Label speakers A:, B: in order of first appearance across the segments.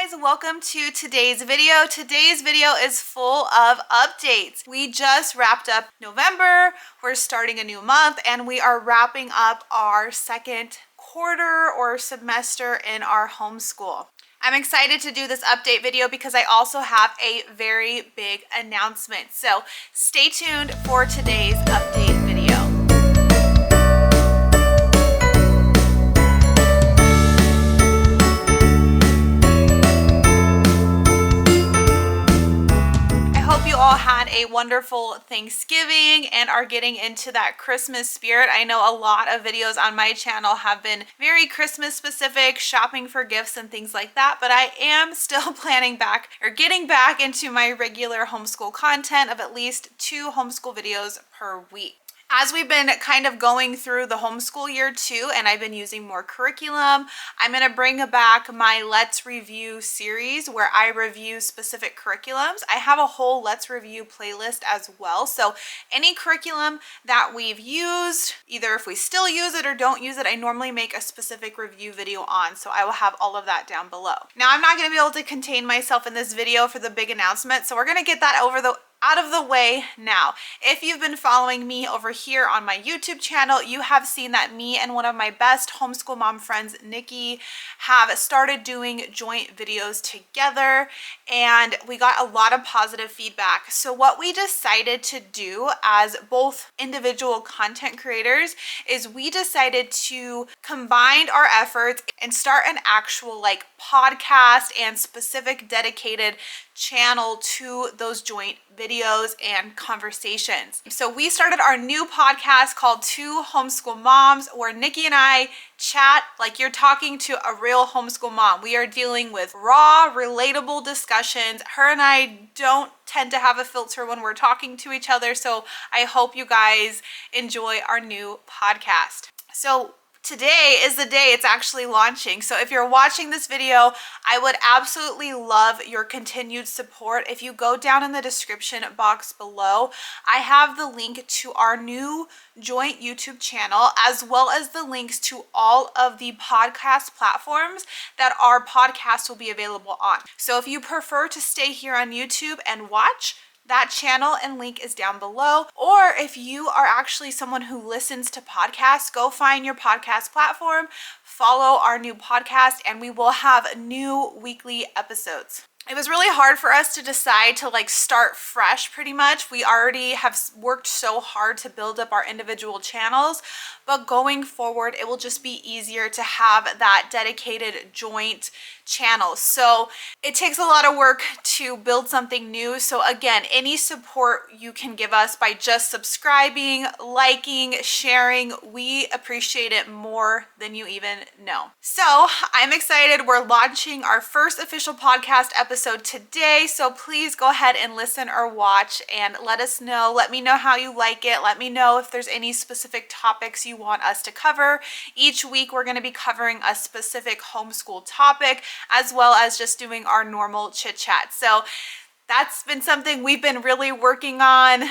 A: guys, welcome to today's video. Today's video is full of updates. We just wrapped up November, we're starting a new month, and we are wrapping up our second quarter or semester in our homeschool. I'm excited to do this update video because I also have a very big announcement. So stay tuned for today's update video. All had a wonderful Thanksgiving and are getting into that Christmas spirit. I know a lot of videos on my channel have been very Christmas specific, shopping for gifts and things like that, but I am still getting back into my regular homeschool content of at least 2 homeschool videos per week. As we've been kind of going through the homeschool year too, and I've been using more curriculum, I'm going to bring back my Let's Review series where I review specific curriculums. I have a whole Let's Review playlist as well. So any curriculum that we've used, either if we still use it or don't use it, I normally make a specific review video on. So I will have all of that down below. Now I'm not going to be able to contain myself in this video for the big announcement. So we're going to get that out of the way now. If you've been following me over here on my YouTube channel, you have seen that me and one of my best homeschool mom friends, Nikki, have started doing joint videos together, and we got a lot of positive feedback. So what we decided to do as both individual content creators is we decided to combine our efforts and start an actual podcast and specific dedicated channel to those joint videos and conversations. So we started our new podcast called 2 Homeschool Moms, where Nikki and I chat like you're talking to a real homeschool mom. We are dealing with raw, relatable discussions. Her and I don't tend to have a filter when we're talking to each other, so I hope you guys enjoy our new podcast. So today is the day it's actually launching. So if you're watching this video, I would absolutely love your continued support. If you go down in the description box below, I have the link to our new joint YouTube channel, as well as the links to all of the podcast platforms that our podcast will be available on. So if you prefer to stay here on YouTube and watch, that channel and link is down below. Or if you are actually someone who listens to podcasts, go find your podcast platform, follow our new podcast, and we will have new weekly episodes. It was really hard for us to decide to start fresh pretty much. We already have worked so hard to build up our individual channels, but going forward, it will just be easier to have that dedicated joint channel. So it takes a lot of work to build something new. So again, any support you can give us by just subscribing, liking, sharing, we appreciate it more than you even know. So I'm excited. We're launching our first official podcast episode today. So please go ahead and listen or watch and let us know. Let me know how you like it. Let me know if there's any specific topics you want us to cover. Each week we're going to be covering a specific homeschool topic, as well as just doing our normal chit chat. So that's been something we've been really working on.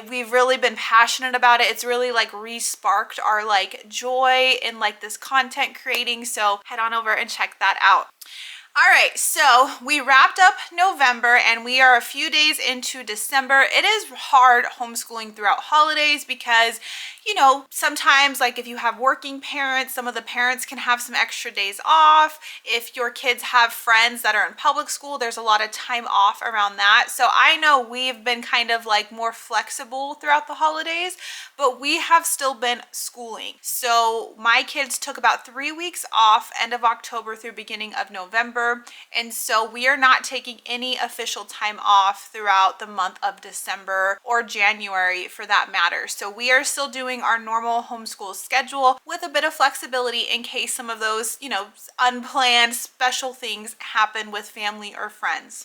A: We've really been passionate about it. It's really re-sparked our joy in this content creating. So head on over and check that out. All right, so we wrapped up November and we are a few days into December. It is hard homeschooling throughout holidays because, sometimes if you have working parents, some of the parents can have some extra days off. If your kids have friends that are in public school, there's a lot of time off around that. So I know we've been kind of more flexible throughout the holidays, but we have still been schooling. So my kids took about 3 weeks off, end of October through beginning of November. And so we are not taking any official time off throughout the month of December or January for that matter. So we are still doing our normal homeschool schedule with a bit of flexibility in case some of those, unplanned special things happen with family or friends.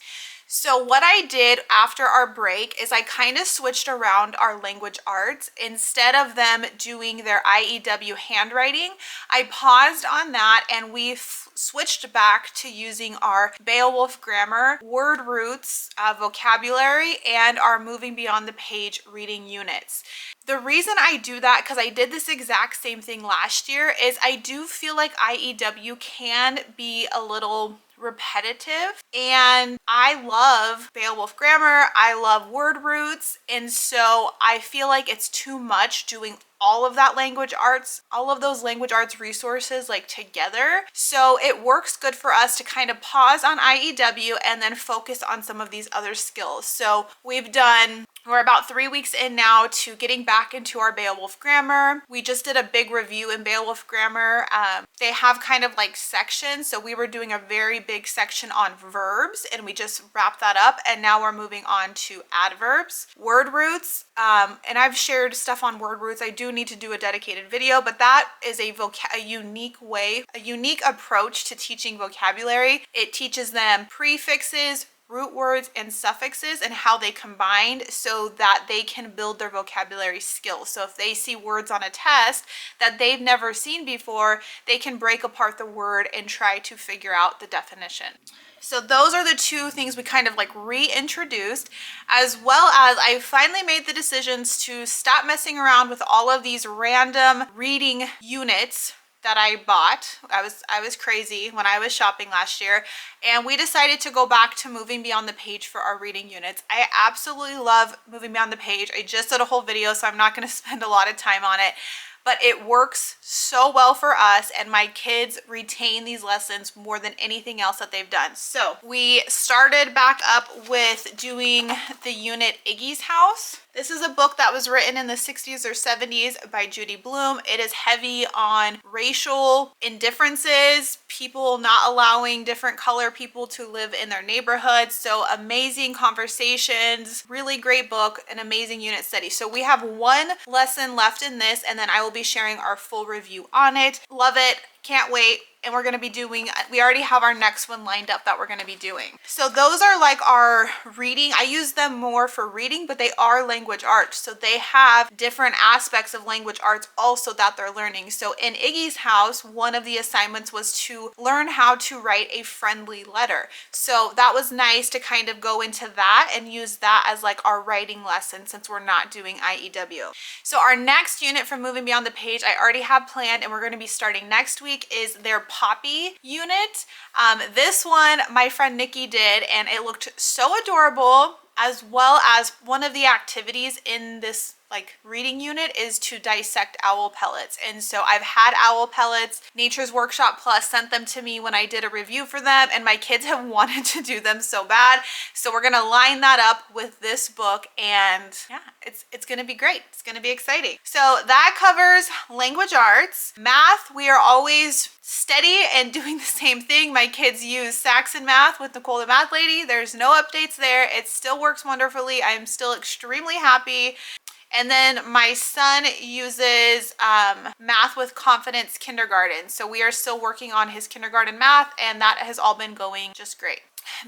A: So what I did after our break is I kind of switched around our language arts. Instead of them doing their IEW handwriting, I paused on that and we switched back to using our Beowulf grammar, word roots, vocabulary, and our moving beyond the page reading units. The reason I do that, because I did this exact same thing last year, is I do feel like IEW can be a little repetitive, and I love Beowulf grammar, I love word roots, and so I feel like it's too much doing all of that language arts, all of those language arts resources like together. So it works good for us to kind of pause on IEW and then focus on some of these other skills. So we're about 3 weeks in now to getting back into our Beowulf grammar. We just did a big review in Beowulf grammar. They have kind of like sections. So we were doing a very big section on verbs and we just wrapped that up. And now we're moving on to adverbs, word roots. And I've shared stuff on word roots. I do need to do a dedicated video, but that is a unique way, a unique approach to teaching vocabulary. It teaches them prefixes, root words, and suffixes and how they combine so that they can build their vocabulary skills. So if they see words on a test that they've never seen before, they can break apart the word and try to figure out the definition. So those are the two things we kind of like reintroduced, as well as I finally made the decisions to stop messing around with all of these random reading units that I bought. I was crazy when I was shopping last year, and we decided to go back to moving beyond the page for our reading units. I absolutely love moving beyond the page. I just did a whole video, so I'm not going to spend a lot of time on it, but it works so well for us, and my kids retain these lessons more than anything else that they've done. So we started back up with doing the unit Iggy's House. This is a book that was written in the 60s or 70s by Judy Blume. It is heavy on racial indifferences, people not allowing different color people to live in their neighborhoods. So amazing conversations, really great book, an amazing unit study. So we have one lesson left in this, and then I will be sharing our full review on it. Love it. Can't wait. And we're going to be doing, we already have our next one lined up that we're going to be doing. So those are like our reading. I use them more for reading, but they are language arts. So they have different aspects of language arts also that they're learning. So in Iggy's House, one of the assignments was to learn how to write a friendly letter. So that was nice to kind of go into that and use that as like our writing lesson since we're not doing IEW. So our next unit from Moving Beyond the Page, I already have planned and we're going to be starting next week, is their Poppy unit. This one my friend Nikki did, and it looked so adorable, as well as one of the activities in this like reading unit is to dissect owl pellets. And so I've had owl pellets. Nature's Workshop Plus sent them to me when I did a review for them, and my kids have wanted to do them so bad. So we're gonna line that up with this book, and yeah, it's gonna be great. It's gonna be exciting. So that covers language arts. Math, we are always steady and doing the same thing. My kids use Saxon Math with Nicole the Math Lady. There's no updates there. It still works wonderfully. I'm still extremely happy. And then my son uses Math with Confidence Kindergarten. So we are still working on his kindergarten math, and that has all been going just great.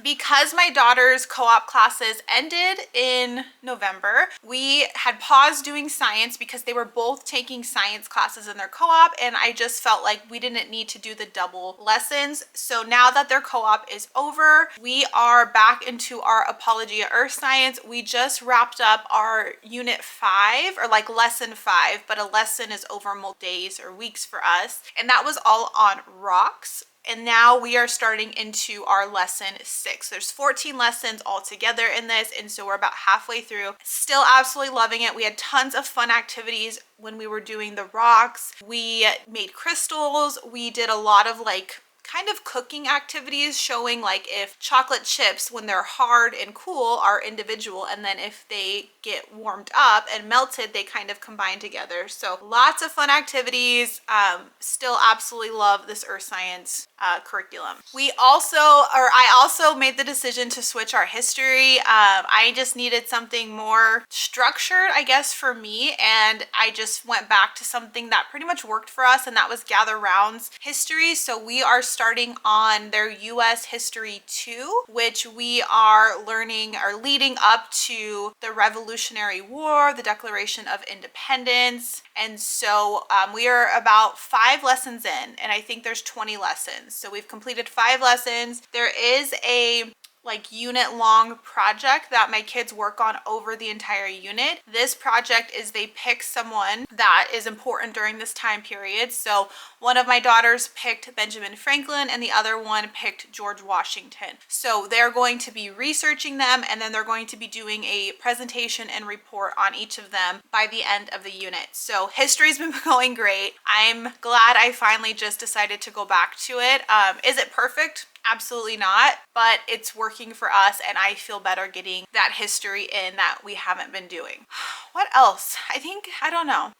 A: Because my daughter's co-op classes ended in November, we had paused doing science because they were both taking science classes in their co-op, and I just felt like we didn't need to do the double lessons. So now that their co-op is over, we are back into our Apologia Earth Science. We just wrapped up our unit 5, or like lesson 5, but a lesson is over multiple days or weeks for us, and that was all on rocks. And now we are starting into our lesson 6. There's 14 lessons all together in this, and so we're about halfway through. Still absolutely loving it. We had tons of fun activities when we were doing the rocks. We made crystals. We did a lot of like kind of cooking activities, showing like if chocolate chips, when they're hard and cool, are individual, and then if they get warmed up and melted, they kind of combine together. So lots of fun activities. Still absolutely love this earth science curriculum. I also made the decision to switch our history. I just needed something more structured, I guess, for me, and I just went back to something that pretty much worked for us, and that was Gather Round's history. So we are starting on their US History 2, which we are learning or leading up to the Revolutionary War, the Declaration of Independence. And so we are about 5 lessons in, and I think there's 20 lessons. So we've completed 5 lessons. There is a like unit long project that my kids work on over the entire unit. This project is they pick someone that is important during this time period. So one of my daughters picked Benjamin Franklin and the other one picked George Washington. So they're going to be researching them, and then they're going to be doing a presentation and report on each of them by the end of the unit. So history's been going great. I'm glad I finally just decided to go back to it. Is it perfect? Absolutely not, but it's working for us, and I feel better getting that history in that we haven't been doing. What else? I don't know.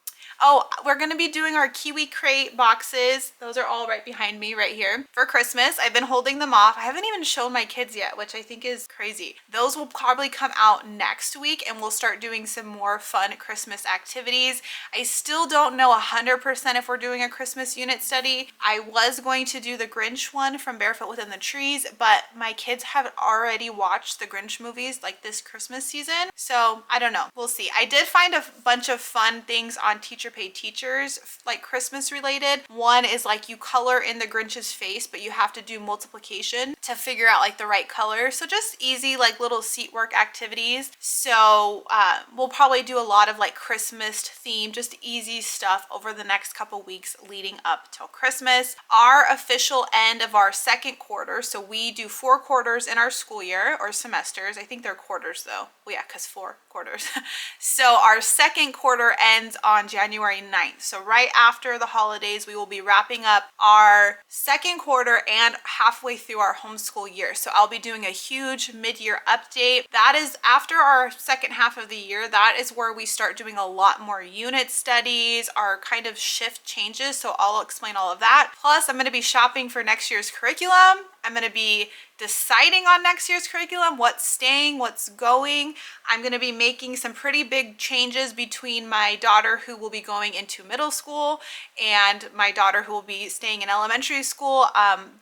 A: Oh, we're going to be doing our Kiwi Crate boxes. Those are all right behind me right here for Christmas. I've been holding them off. I haven't even shown my kids yet, which I think is crazy. Those will probably come out next week, and we'll start doing some more fun Christmas activities. I still don't know 100% if we're doing a Christmas unit study. I was going to do the Grinch one from Barefoot Within the Trees, but my kids have already watched the Grinch movies like this Christmas season. So I don't know. We'll see. I did find a bunch of fun things on Teacher Paid Teachers, like Christmas related. One is like you color in the Grinch's face, but you have to do multiplication to figure out like the right color. So just easy like little seat work activities. So we'll probably do a lot of like Christmas theme, just easy stuff over the next couple weeks leading up till Christmas. Our official end of our second quarter, so we do 4 quarters in our school year, or semesters. I think they're quarters though. Well, yeah, because 4 quarters. So our second quarter ends on January 9th. So right after the holidays, we will be wrapping up our second quarter and halfway through our homeschool year. So I'll be doing a huge mid-year update. That is after our second half of the year. That is where we start doing a lot more unit studies, our kind of shift changes. So I'll explain all of that. Plus, I'm going to be shopping for next year's curriculum. I'm going to be deciding on next year's curriculum, what's staying, what's going. I'm going to be making some pretty big changes between my daughter who will be going into middle school and my daughter who will be staying in elementary school.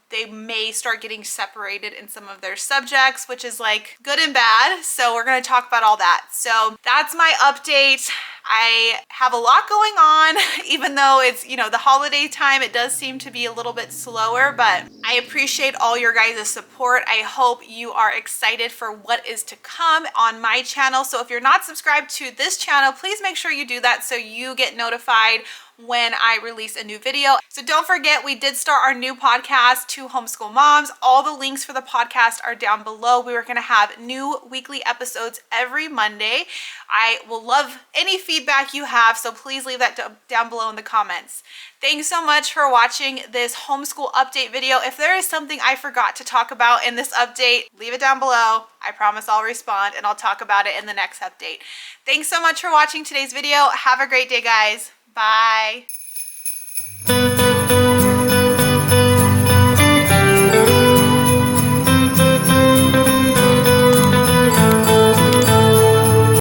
A: They may start getting separated in some of their subjects, which is like good and bad. So we're going to talk about all that. So that's my update. I have a lot going on, even though it's, you know, the holiday time, it does seem to be a little bit slower, but I appreciate all your guys' support. I hope you are excited for what is to come on my channel. So if you're not subscribed to this channel, please make sure you do that so you get notified when I release a new video. So don't forget, we did start our new podcast, Two Homeschool Moms. All the links for the podcast are down below. We are going to have new weekly episodes every Monday. I will love any feedback you have, so please leave that down below in the comments. Thanks so much for watching this homeschool update video. If there is something I forgot to talk about in this update, leave it down below. I promise I'll respond and I'll talk about it in the next update. Thanks so much for watching today's video. Have a great day, guys. Bye.